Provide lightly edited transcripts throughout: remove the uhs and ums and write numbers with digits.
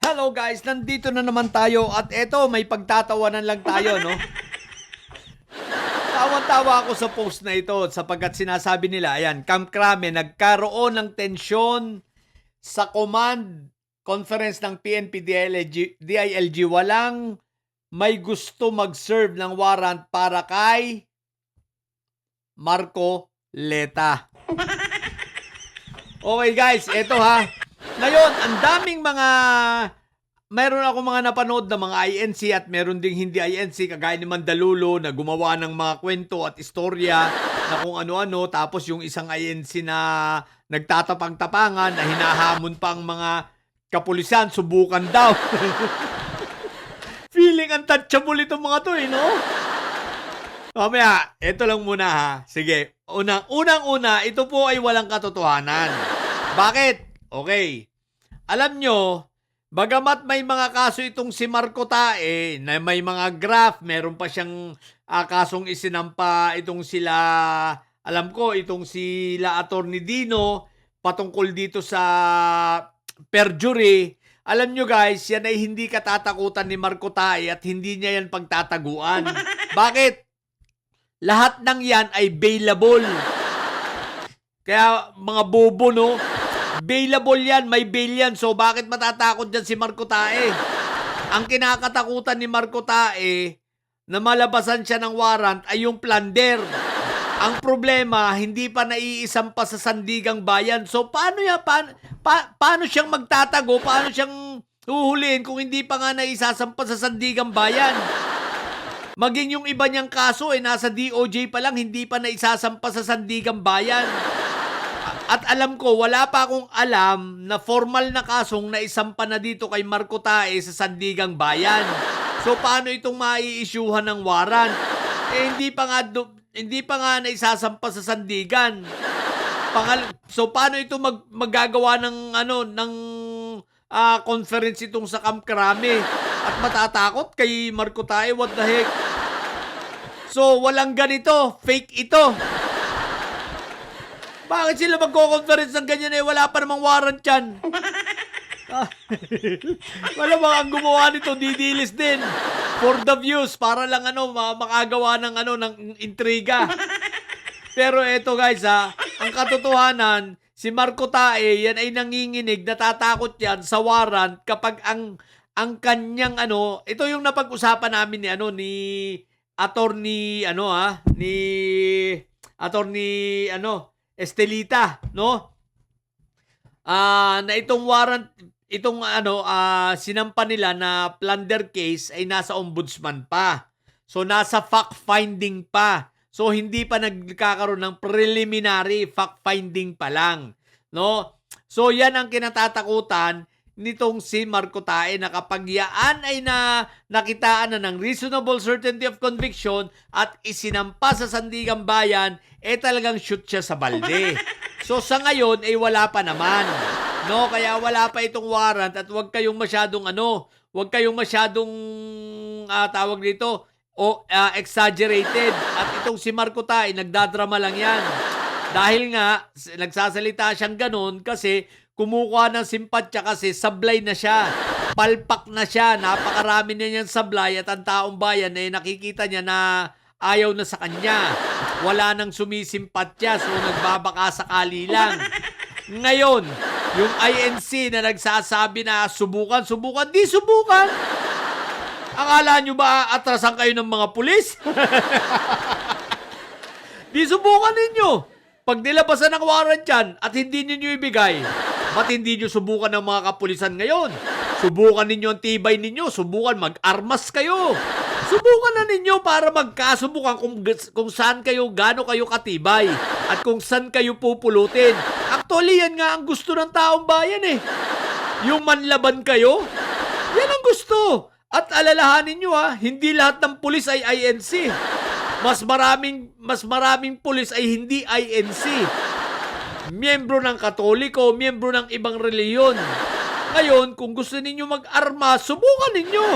Hello guys, nandito na naman tayo at eto may pagtatawanan lang tayo, no? Tawa-tawa ako sa post na ito sapagkat sinasabi nila, ayan, Camp Crame, nagkaroon ng tensyon sa command conference ng PNP DILG. Walang may gusto mag-serve ng warrant para kay Marco Leta. Okay guys, eto ha. Ngayon, ang daming meron ako mga napanood na mga INC at meron ding hindi INC kagaya ni Mandalulo na gumawa ng mga kwento at istorya na kung ano-ano, tapos yung isang INC na nagtatapang-tapangan na hinahamon pa ang mga kapulisan, subukan daw. Feeling untouchable itong mga to no? Mamaya, ito lang muna ha. Sige, unang-una, ito po ay walang katotohanan. Bakit? Okay. Alam nyo, bagamat may mga kaso itong si Marco Tae, na may mga graph, meron pa siyang kasong isinampa itong alam ko, itong sila Attorney Dino, patungkol dito sa perjury. Alam nyo guys, yan ay hindi katatakutan ni Marco Tae at hindi niya yan pagtataguan. Bakit? Lahat ng yan ay bailable. Kaya mga bobo, no? Bailable yan, may bail yan. So bakit matatakot dyan si Marco Tae? Ang kinakatakutan ni Marco Tae na malabasan siya ng warrant ay yung plunder. Ang problema, hindi pa naiisampa sa sandigang bayan. So paano paano siyang magtatago? Paano siyang huhulihin kung hindi pa nga naisasampa sa sandigang bayan? Maging yung iba niyang kaso nasa DOJ pa lang, hindi pa naisasampa sa sandigang bayan. At alam ko, wala pa akong alam na formal na kasong naisampa na dito kay Marco Tae sa sandigang bayan. So paano itong mai-issuehan ng warrant? Hindi pa nga naisasampa sa sandigan. So paano ito magagawa ng conference itong sa Camp Crame? At matatakot kay Marco Tae, what the heck? So walang ganito, fake ito. Bakit sila magko-conference ng ganyan wala pa namang warrant yan? Wala mga ang gumawa nito, didilis din. For the views, para lang makagawa ng intriga. Pero eto guys ang katotohanan, si Marco Tae, yan ay nanginginig, natatakot yan sa warrant kapag ang kanyang ito yung napag-usapan namin ni Attorney Estelita, no? Na itong warrant, sinampa nila na plunder case ay nasa ombudsman pa. So, nasa fact-finding pa. So, hindi pa nagkakaroon ng preliminary fact-finding pa lang, no? So, yan ang kinatatakutan nitong si Marco Tae na kapag yaan ay nakitaan na ng reasonable certainty of conviction at isinampa sa sandigang bayan, talagang shoot siya sa balde. So sa ngayon wala pa naman. No, kaya wala pa itong warrant at huwag kayong masyadong tawag dito exaggerated. At itong si Marco Tae nagdadrama lang yan. Dahil nga nagsasalita siyang ganun kasi kumukuha ng simpatya kasi sablay na siya. Palpak na siya. Napakarami na niyang sablay at ang taong bayan nakikita niya na ayaw na sa kanya. Wala nang sumisimpatya. So nagbabaka sakali lang. Ngayon, yung INC na nagsasabi na subukan, di subukan. Akala nyo ba atrasan kayo ng mga pulis? Di subukan ninyo. Pag nilabasan ng warrant yan at hindi ninyo ibigay, ba't hindi nyo subukan ng mga kapulisan ngayon? Subukan ninyo ang tibay ninyo. Subukan mag-armas kayo. Subukan na ninyo para magkasubukan kung saan kayo, gaano kayo katibay at kung saan kayo pupulutin. Actually, yan nga ang gusto ng taong bayan Yung manlaban kayo, yan ang gusto. At alalahanin nyo hindi lahat ng pulis ay INC. Mas maraming pulis ay hindi INC. Miyembro ng Katoliko, miyembro ng ibang reliyon. Ngayon, kung gusto ninyo mag-arma, subukan ninyo.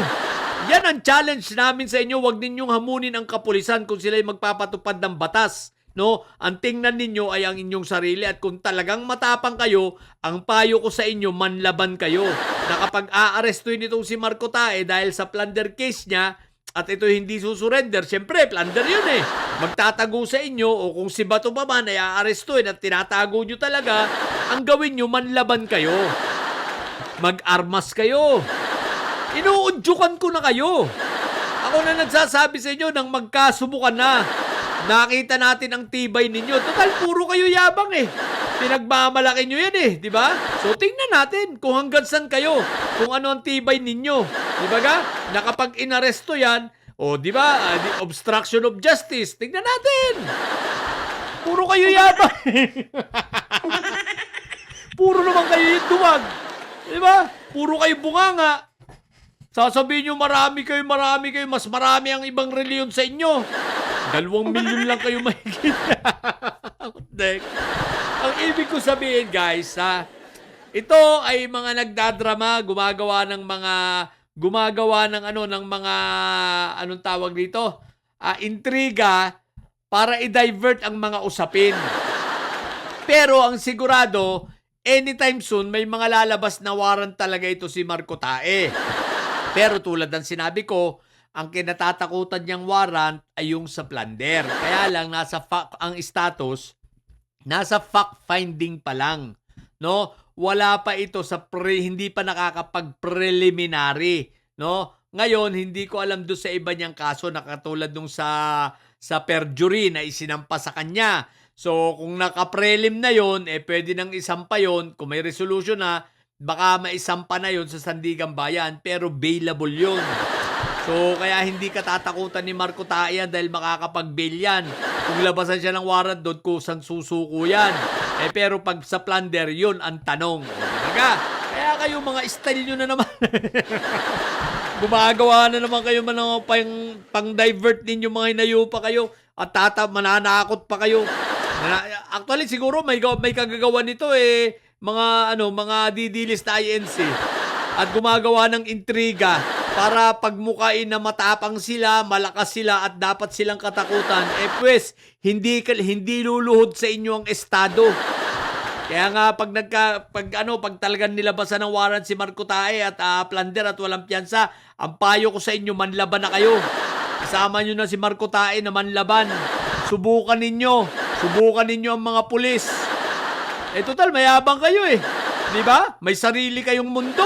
Yan ang challenge namin sa inyo. Huwag ninyong hamunin ang kapulisan kung sila'y magpapatupad ng batas. No, ang tingnan ninyo ay ang inyong sarili at kung talagang matapang kayo, ang payo ko sa inyo, manlaban kayo. Na kapag aarestuin itong si Marco Tae dahil sa plunder case niya at ito hindi susurrender, syempre plunder yun eh. Magtatago sa inyo o kung si Bato pa man ay aarestuin at tinatago nyo talaga, ang gawin nyo, manlaban kayo. Mag-armas kayo. Inuudyukan ko na kayo. Ako na nagsasabi sa inyo nang magkasubukan na. Nakita natin ang tibay ninyo. Total, puro kayo yabang eh. Pinagmamalaki nyo yan eh, di ba? So, tingnan natin kung hanggang saan kayo, kung ano ang tibay ninyo. Di ba ga? Na kapag inaresto yan, o di ba, obstruction of justice, tingnan natin. Puro kayo yabang. Puro naman kayo yung duwag. Di ba? Puro kayo bunganga. Sasabihin nyo marami kayo, mas marami ang ibang reliyon sa inyo. 2 milyon lang kayo mahigit. Ang ibig ko sabihin, guys, ito ay mga nagdadrama, gumagawa ng mga anong tawag dito? Intriga para i-divert ang mga usapin. Pero ang sigurado, anytime soon may mga lalabas na warrant talaga ito si Marco Tae. Pero tulad ng sinabi ko, ang kinatatakutan niyang warrant ay yung sa plunder. Kaya lang ang status nasa fact finding pa lang, no? Wala pa ito sa hindi pa nakakapag-preliminary, no? Ngayon hindi ko alam do sa iba niyang kaso na katulad nung sa perjury na isinampa sa kanya. So kung naka-prelim na yon, pwede nang isampa yon. Kung may resolution na, baka maisampa na yon sa Sandigan Bayan, pero bailable yon. So, kaya hindi ka tatakutan ni Marco Tae dahil makakapag-bail yan. Kung labasan siya ng warrant doon, kusang susuko yan. Pero pag sa plunder, yun ang tanong. Kaya kayo mga style nyo na naman. Gumagawa na naman kayo pang-divert ninyo mga hinayupa kayo at mananakot pa kayo. Actually, siguro may kagagawa nito mga didilis na INC at gumagawa ng intriga para pagmukain na matapang sila, malakas sila at dapat silang katakutan. Pues hindi luluhod sa inyo ang estado. Kaya nga pag talagang nilabasan ng warrant si Marco Tae at plunder at walang piyansa, ang payo ko sa inyo, manlaban na kayo. Isama nyo na si Marco Tae na manlaban. Subukan ninyo ang mga pulis. Total, mayabang kayo eh. Di ba? May sarili kayong mundo.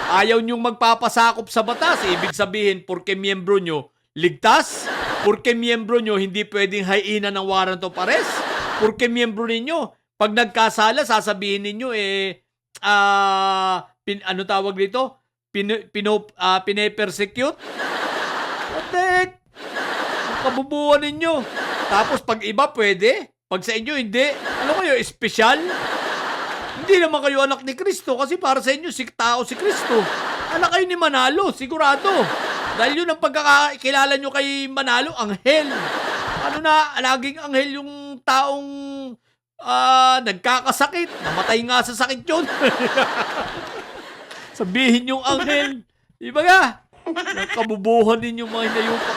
Ayaw nyong magpapasakop sa batas. Ibig sabihin, porke miyembro nyo ligtas, porke miyembro nyo hindi pwedeng haina ng warrant of arrest, porke miyembro ninyo, pag nagkasala, sasabihin ninyo, ano tawag dito? Pine-persecute? What the heck? Ang kabubuhan ninyo. Tapos pag iba, pwede. Pag sa inyo, hindi. Ano kayo, espesyal? Hindi naman kayo anak ni Kristo kasi para sa inyo, tao si Kristo. Anak kayo ni Manalo, sigurado. Dahil yun ang pagkakilala nyo kay Manalo, anghel. Ano na, laging anghel yung taong nagkakasakit. Namatay nga sa sakit yun. Sabihin yung anghel. Diba nga? Kabubuhan ninyo mga hinayupa.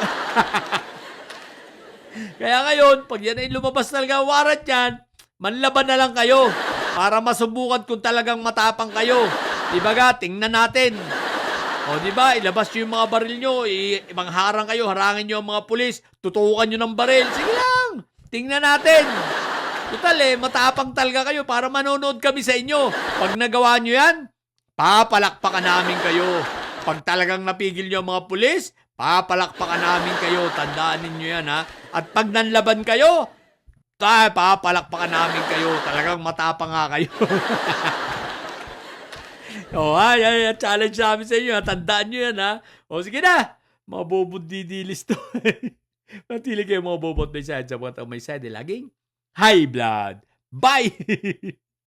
Kaya ngayon, pag yan ay lumabas talaga warrant yan, manlaban na lang kayo para masubukan kung talagang matapang kayo. Diba ga? Tingnan natin. O diba, ilabas nyo yung mga baril nyo, mangharang kayo, harangin nyo ang mga pulis, tutukan nyo ng baril. Sige lang, tingnan natin. Total matapang talaga kayo para manonood kami sa inyo. Pag nagawa nyo yan, papalakpakan namin kayo. Pag talagang napigil nyo ang mga pulis, papalakpakan namin kayo. Tandaan ninyo yan ha. At pag nanlaban kayo, papalakpakan namin kayo. Talagang matapang nga kayo. Challenge namin sa inyo. Tandaan nyo yan ha. O sige na. Mga bobot didilis to. Matili kayo mga bobot may side sa mga may side. Laging high blood. Bye!